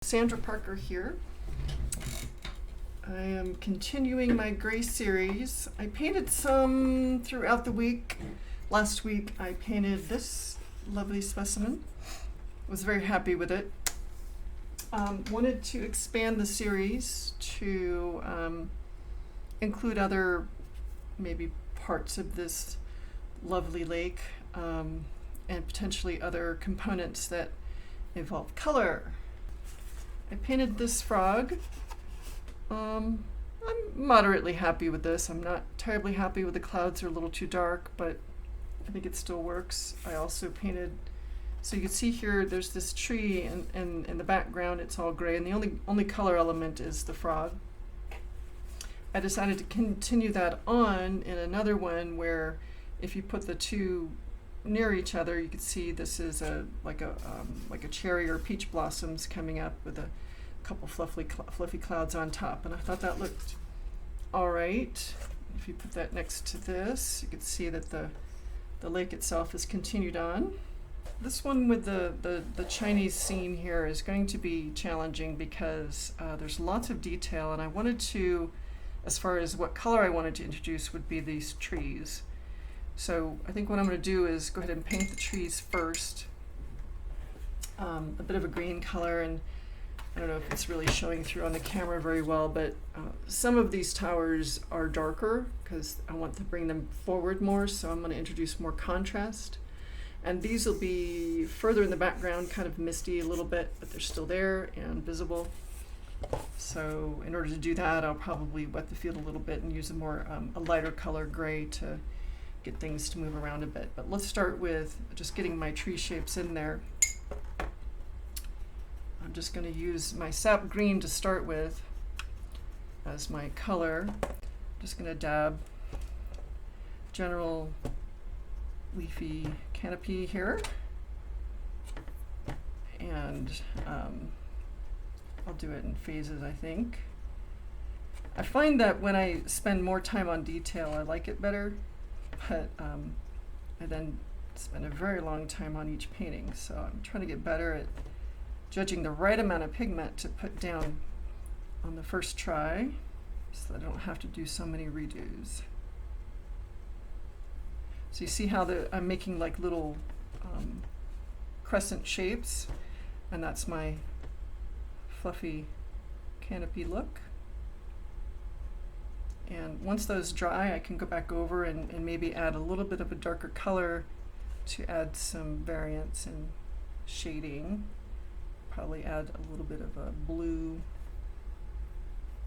Sandra Parker here. I am continuing my gray series. I painted some throughout the week. Last week I painted this lovely specimen. Was very happy with it. Wanted to expand the series to include other maybe parts of this lovely lake and potentially other components that involve color. I painted this frog. I'm moderately happy with this. I'm not terribly happy with the clouds. They're a little too dark, but I think it still works. I also painted, so you can see here there's this tree and in the background it's all gray, and the only color element is the frog. I decided to continue that on in another one where if you put the two near each other, you can see this is like a cherry or peach blossoms coming up with a couple fluffy clouds on top, and I thought that looked all right. If you put that next to this, you can see that the lake itself is continued on. This one with the Chinese scene here is going to be challenging because there's lots of detail, and I wanted to, as far as what color I wanted to introduce, would be these trees. So I think what I'm going to do is go ahead and paint the trees first. A bit of a green color, and I don't know if it's really showing through on the camera very well, but some of these towers are darker because I want to bring them forward more, so I'm going to introduce more contrast. And these will be further in the background, kind of misty a little bit, but they're still there and visible. So in order to do that, I'll probably wet the field a little bit and use a lighter color gray to get things to move around a bit. But let's start with just getting my tree shapes in there. I'm just going to use my sap green to start with as my color. I'm just going to dab general leafy canopy here, and I'll do it in phases, I think. I find that when I spend more time on detail, I like it better, but I then spend a very long time on each painting, so I'm trying to get better at judging the right amount of pigment to put down on the first try so that I don't have to do so many redos. So you see how I'm making like little crescent shapes, and that's my fluffy canopy look. And once those dry, I can go back over and maybe add a little bit of a darker color to add some variance and shading. Probably add a little bit of a blue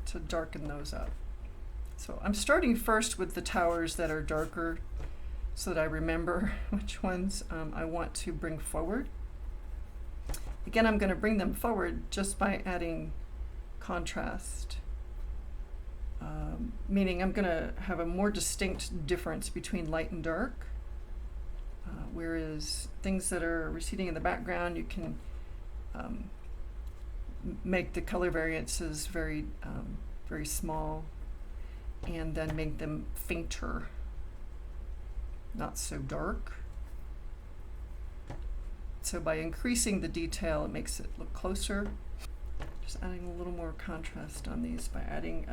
to darken those up. So I'm starting first with the towers that are darker so that I remember which ones I want to bring forward. Again, I'm going to bring them forward just by adding contrast. Meaning I'm going to have a more distinct difference between light and dark, whereas things that are receding in the background, you can make the color variances very small, and then make them fainter, not so dark. So by increasing the detail, it makes it look closer. Just adding a little more contrast on these by adding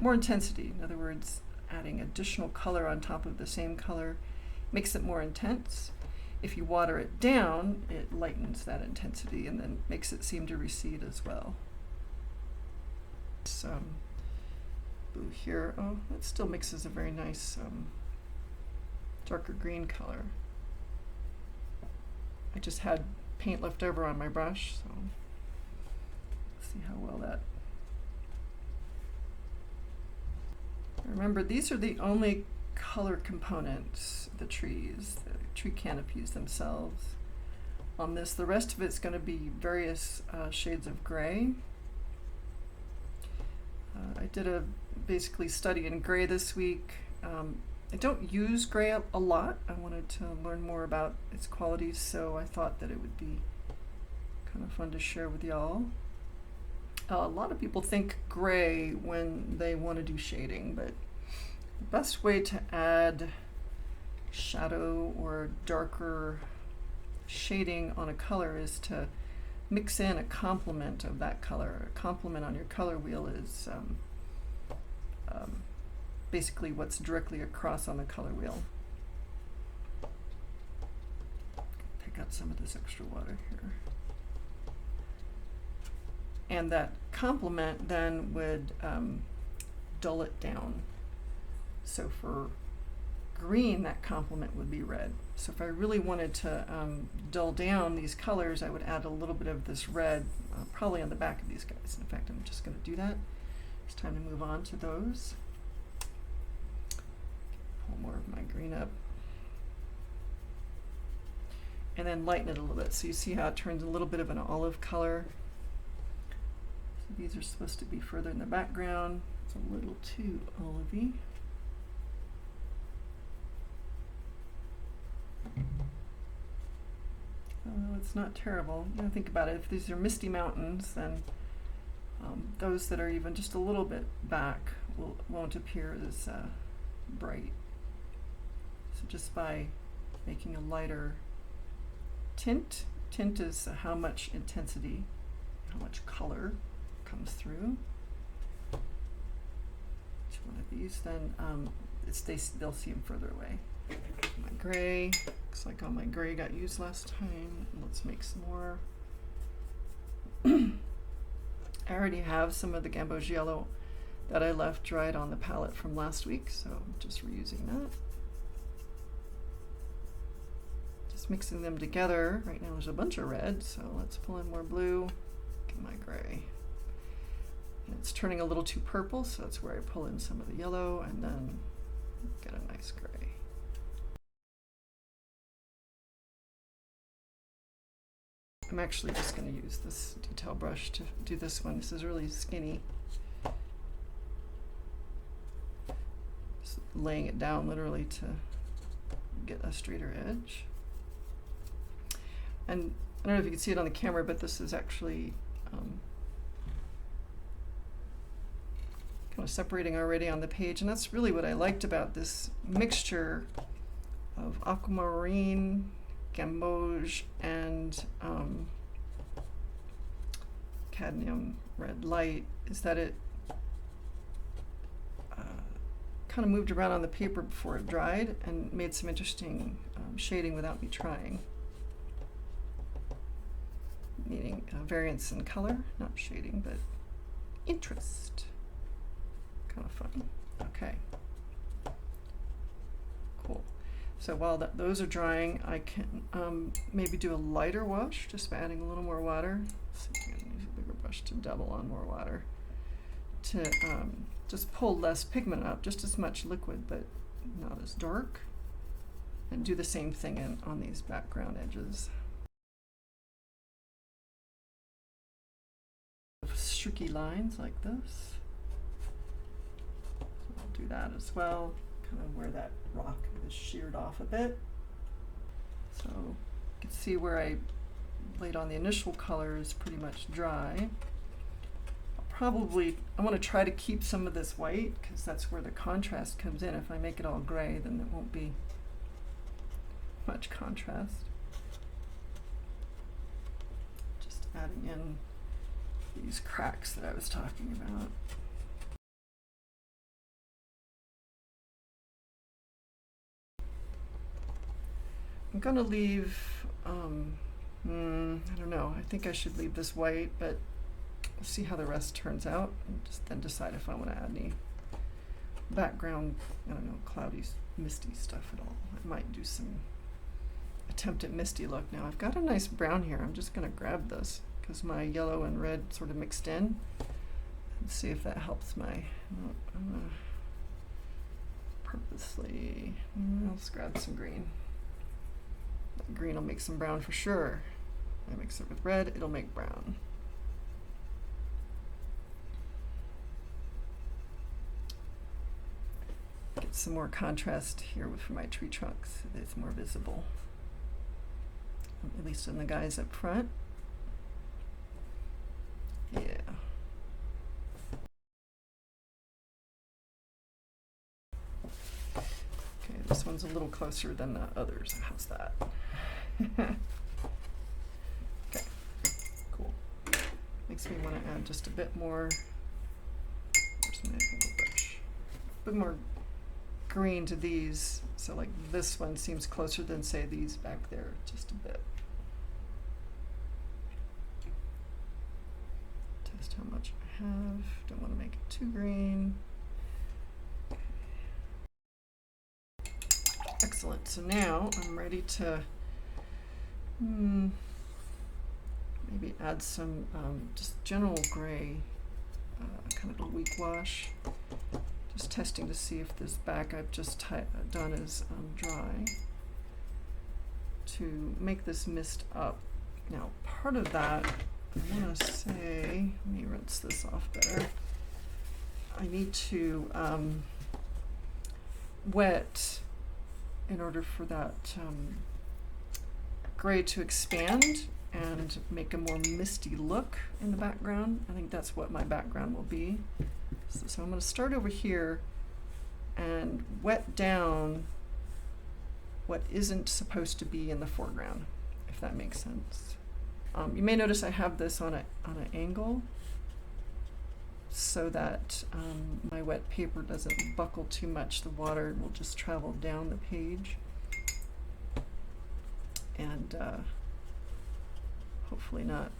more intensity. In other words, adding additional color on top of the same color makes it more intense. If you water it down, it lightens that intensity and then makes it seem to recede as well. Some blue here. Oh, that still mixes a very nice darker green color. I just had paint left over on my brush, so let's see how well that. Remember, these are the only color components, the trees, the tree canopies themselves. On this, the rest of it's going to be various shades of gray. I did a basically study in gray this week. I don't use gray a lot. I wanted to learn more about its qualities, so I thought that it would be kind of fun to share with y'all. A lot of people think gray when they want to do shading, but the best way to add shadow or darker shading on a color is to mix in a complement of that color. A complement on your color wheel is basically what's directly across on the color wheel. Pick out some of this extra water here. And that complement then would dull it down. So for green, that complement would be red. So if I really wanted to dull down these colors, I would add a little bit of this red, probably on the back of these guys. In fact, I'm just going to do that. It's time to move on to those. Pull more of my green up. And then lighten it a little bit. So you see how it turns a little bit of an olive color. So these are supposed to be further in the background. It's a little too olivey. Oh, it's not terrible. You know, think about it. If these are misty mountains, then those that are even just a little bit back won't appear as bright. So just by making a lighter tint is how much intensity, how much color comes through. Each one of these, then they'll see them further away. My gray, looks like all my gray got used last time. Let's make some more. I already have some of the gamboge yellow that I left dried on the palette from last week, so I'm just reusing that. Just mixing them together. Right now there's a bunch of red, so let's pull in more blue. Get my gray. And it's turning a little too purple, so that's where I pull in some of the yellow and then get a nice gray. I'm actually just going to use this detail brush to do this one. This is really skinny. Just laying it down literally to get a straighter edge. And I don't know if you can see it on the camera, but this is actually kind of separating already on the page. And that's really what I liked about this mixture of aquamarine, gamboge, and cadmium red light, is that it kind of moved around on the paper before it dried and made some interesting shading without me trying. Meaning variance in color, not shading, but interest. Kind of fun. Okay. Cool. So while those are drying, I can maybe do a lighter wash just by adding a little more water. Let's see if I can use a bigger brush to double on more water. To just pull less pigment up, just as much liquid, but not as dark. And do the same thing on these background edges. Streaky lines like this. So I'll do that as well. Kind of where that rock is sheared off a bit. So you can see where I laid on the initial color is pretty much dry. I want to try to keep some of this white because that's where the contrast comes in. If I make it all gray, then there won't be much contrast. Just adding in these cracks that I was talking about. I'm gonna leave, I don't know, I think I should leave this white, but we'll see how the rest turns out and just then decide if I want to add any background, I don't know, cloudy, misty stuff at all. I might do some attempt at misty look. Now I've got a nice brown here. I'm just gonna grab this because my yellow and red sort of mixed in and see if that helps my, purposely, let's grab some green. Green will make some brown for sure. I mix it with red, it'll make brown. Get some more contrast here for my tree trunks so that it's more visible, at least in the guys up front. Yeah. Okay, this one's a little closer than the others. How's that? Okay, cool. makes me want to add just a bit more, where's my little brush? A bit more green to these. So like this one seems closer than say these back there, just a bit. Test how much I have. Don't want to make it too green. Excellent. So now I'm ready to maybe add some just general gray, kind of a weak wash. Just testing to see if this back I've just done is dry, to make this mist up. Now part of that, I want to say, let me rinse this off better. I need to wet in order for that gray to expand and make a more misty look in the background. I think that's what my background will be. So I'm going to start over here and wet down what isn't supposed to be in the foreground, if that makes sense. You may notice I have this on an angle so that my wet paper doesn't buckle too much. The water will just travel down the page and hopefully not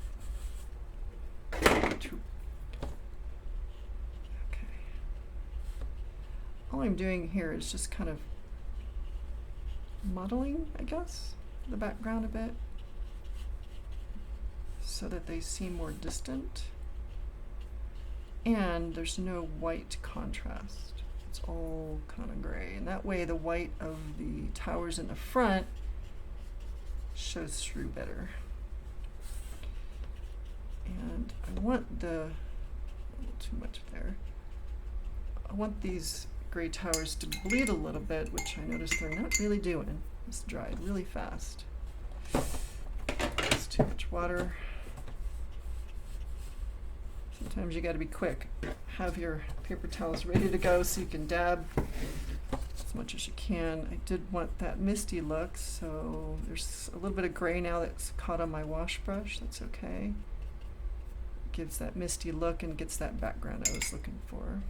too. Okay. All I'm doing here is just kind of modeling, I guess, the background a bit so that they seem more distant. And there's no white contrast. It's all kind of gray. And that way the white of the towers in the front shows through better. And I want a little too much there. I want these gray towers to bleed a little bit, which I notice they're not really doing. It's dried really fast. It's too much water. Sometimes you got to be quick. Have your paper towels ready to go so you can dab as much as you can. I did want that misty look, so there's a little bit of gray now that's caught on my wash brush. That's okay. Gives that misty look and gets that background I was looking for.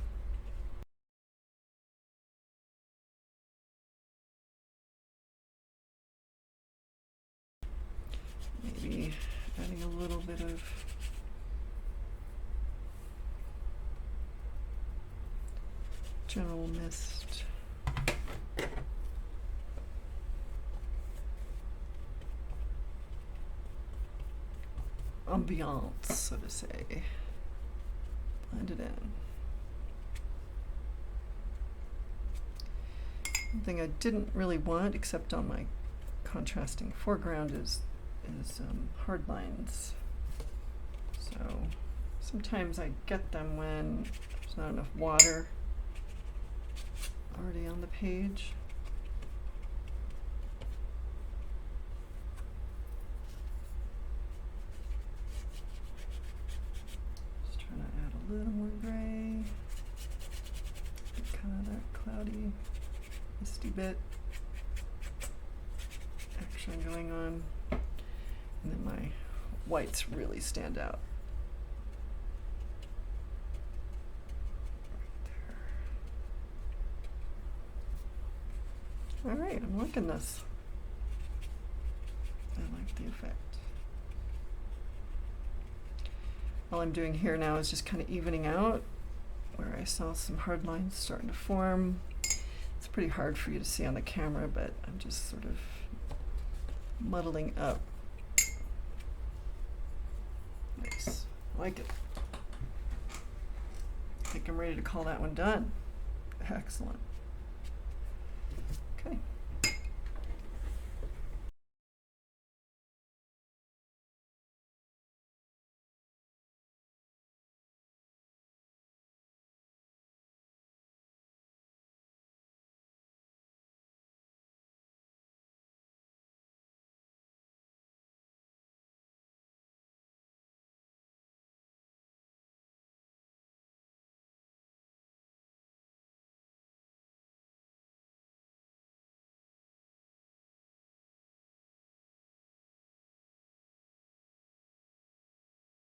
Maybe adding a little bit of general mist. Ambiance, so to say. Blend it in. One thing I didn't really want, except on my contrasting foreground, is hard lines. So sometimes I get them when there's not enough water already on the page. Just trying to add a little more gray. Kind of that cloudy, misty bit action going on. And then my whites really stand out. All right, I'm liking this. I like the effect. All I'm doing here now is just kind of evening out where I saw some hard lines starting to form. It's pretty hard for you to see on the camera, but I'm just sort of muddling up. Nice, I like it. I think I'm ready to call that one done. Excellent. Okay.